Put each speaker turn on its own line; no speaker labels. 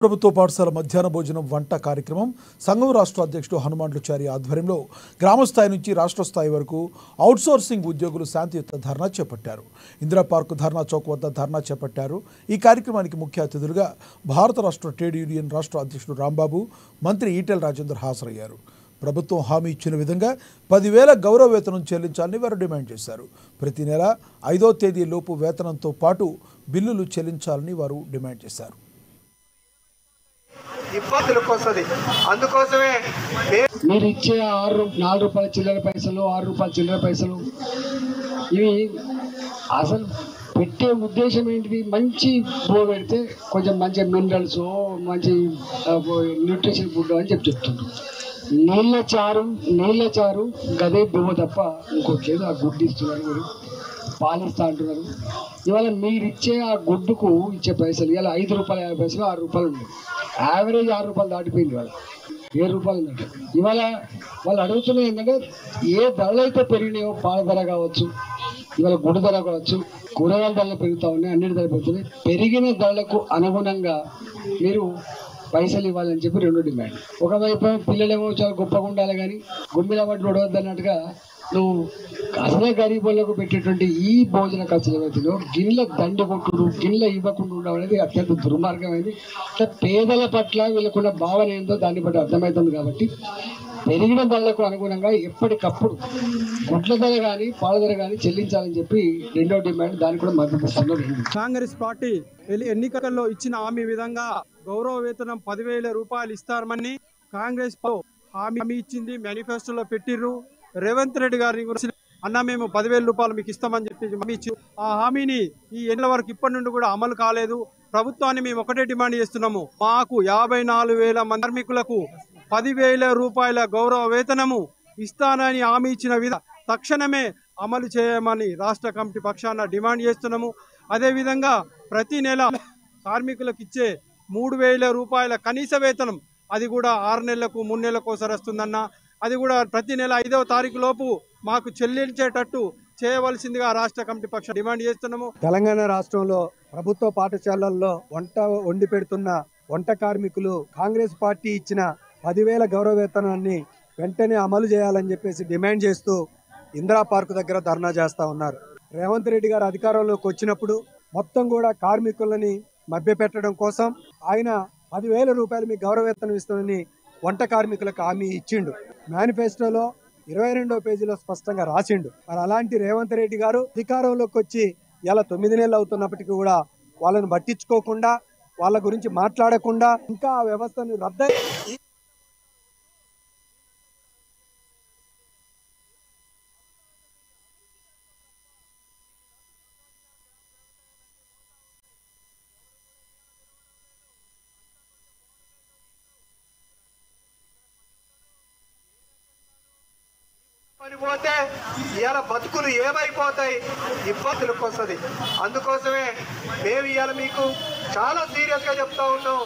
ప్రభుత్వ పాఠశాల మధ్యాహ్న భోజనం వంట కార్యక్రమం సంఘం రాష్ట్ర అధ్యక్షుడు హనుమాన్లుచారి ఆధ్వర్యంలో గ్రామ స్థాయి నుంచి రాష్ట్ర స్థాయి వరకు అవుట్సోర్సింగ్ ఉద్యోగులు శాంతియుత ధర్నా చేపట్టారు. ఇందిరా పార్క్ ధర్నా చౌక్ వద్ద ధర్నా చేపట్టారు. ఈ కార్యక్రమానికి ముఖ్య అతిథులుగా భారత రాష్ట్ర ట్రేడ్ యూనియన్ రాష్ట్ర అధ్యక్షుడు రాంబాబు, మంత్రి ఈటెల రాజేందర్ హాజరయ్యారు. ప్రభుత్వం హామీ ఇచ్చిన విధంగా 10,000 గౌరవ వేతనం చెల్లించాలని వారు డిమాండ్ చేశారు. ప్రతి నెల 5వ తేదీలోపు వేతనంతో పాటు బిల్లులు చెల్లించాలని వారు డిమాండ్ చేశారు.
ఇబ్బందులకు వస్తుంది. అందుకోసమే
మీరు ఇచ్చే 4 రూపాయల చిల్లర పైసలు, 6 రూపాయల చిల్లర పైసలు ఇవి అసలు పెట్టే ఉద్దేశం ఏంటిది? మంచి బో పెడితే కొంచెం మంచి మినరల్స్, మంచి న్యూట్రిషన్ ఫుడ్ అని చెప్తున్నారు. నీళ్ళ చారు గదే బువ్వ తప్ప ఇంకోట్లేదు. ఆ గుడ్డు ఇస్తున్నారు, మీరు పాలిస్తా అంటున్నారు. ఇవాళ మీరు ఇచ్చే ఆ గుడ్డుకు ఇచ్చే పైసలు ఇవాళ 5 రూపాయల 50 పైసలు, 6 రూపాయలు ఉన్నాయి. యావరేజ్ 6 రూపాయలు దాటిపోయింది. ఇవాళ 7 రూపాయలు ఉందంటే ఇవాళ వాళ్ళు అడుగుతున్నది ఏంటంటే ఏ ధరలు అయితే పెరిగినాయో, పాల ధర కావచ్చు, ఇవాళ గుడ్డు ధర కావచ్చు, కూరగాయల ధరలు పెరుగుతూ ఉన్నాయి, అన్నిటి ధర పెరుగుతున్నాయి. పెరిగిన ధరలకు అనుగుణంగా మీరు పైసలు ఇవ్వాలని చెప్పి 2 డిమాండ్. ఒకవైపు పిల్లలేమో చాలా గొప్పగా ఉండాలి కానీ గుమ్మిల పట్టి నడవద్దు అన్నట్టుగా నువ్వు అసలే గరీబులకు పెట్టేటువంటి ఈ భోజన ఖర్చులు ఏవైతుందో గిన్నెల దండి కొట్టుడు, గిన్నెల ఇవ్వకుండా ఉండడం అనేది అత్యంత దుర్మార్గమైంది. పేదల పట్ల వీళ్ళకున్న భావన ఏందో దాన్ని బట్టి అర్థమవుతుంది. కాబట్టి పెరిగిన ధరలకు అనుగుణంగా ఎప్పటికప్పుడు గుడ్ల ధర కానీ పాల ధర కానీ చెల్లించాలని చెప్పి 2వ డిమాండ్. దాన్ని కూడా మద్దతు ఇస్తున్నారు.
కాంగ్రెస్ పార్టీ ఎన్నికల్లో ఇచ్చిన హామీ విధంగా గౌరవ వేతనం 10,000 రూపాయలు ఇస్తారని కాంగ్రెస్ హామీ ఇచ్చింది. మేనిఫెస్టోలో పెట్టిర్రు. రేవంత్ రెడ్డి గారిని గురించి అన్న మేము 10,000 రూపాయలు మీకు ఇస్తామని చెప్పి హామీ ఇచ్చి ఆ హామీని ఈ ఎన్నికల వరకు ఇప్పటి నుండి కూడా అమలు కాలేదు. ప్రభుత్వాన్ని మేము ఒకటే డిమాండ్ చేస్తున్నాము, మాకు 54,000 మంది కార్మికులకు 10,000 రూపాయల గౌరవ వేతనము ఇస్తానని హామీ ఇచ్చిన తక్షణమే అమలు చేయమని రాష్ట్ర కమిటీ పక్షాన డిమాండ్ చేస్తున్నాము. అదేవిధంగా ప్రతి నెల కార్మికులకు ఇచ్చే 3,000 రూపాయల కనీస వేతనం అది కూడా 6 నెలలకు 3 నెలలకు ఒకసారి వస్తుందన్న, అది కూడా ప్రతి నెల 5వ తారీఖు లోపు మాకు చెల్లించేటట్టు చేయవలసిందిగా రాష్ట్ర కమిటీ పక్షం డిమాండ్ చేస్తున్నాము.
తెలంగాణ రాష్ట్రంలో ప్రభుత్వ పాఠశాలల్లో వంట వండి పెడుతున్న వంట కార్మికులు కాంగ్రెస్ పార్టీ ఇచ్చిన 10,000 గౌరవ వేతనాన్ని వెంటనే అమలు చేయాలని చెప్పేసి డిమాండ్ చేస్తూ ఇందిరా పార్క్ దగ్గర ధర్నా చేస్తా ఉన్నారు. రేవంత్ రెడ్డి గారు అధికారంలోకి వచ్చినప్పుడు మొత్తం కూడా కార్మికులని మభ్యపెట్టడం కోసం ఆయన 10,000 రూపాయలు మీకు గౌరవ వేతనం ఇస్తామని వంట కార్మికులకు హామీ ఇచ్చిండు. మేనిఫెస్టోలో 22వ పేజీలో స్పష్టంగా రాసిండు. మరి అలాంటి రేవంత్ రెడ్డి గారు అధికారంలోకి వచ్చి ఇలా 9 నెలలు అవుతున్నప్పటికీ కూడా వాళ్ళని పట్టించుకోకుండా, వాళ్ళ గురించి మాట్లాడకుండా ఇంకా ఆ వ్యవస్థను రద్దు
పోతే ఇవాళ బతుకులు ఏమైపోతాయి? ఇబ్బందులకు వస్తుంది. అందుకోసమే మేము ఇవాళ మీకు చాలా సీరియస్గా చెప్తా ఉన్నాం.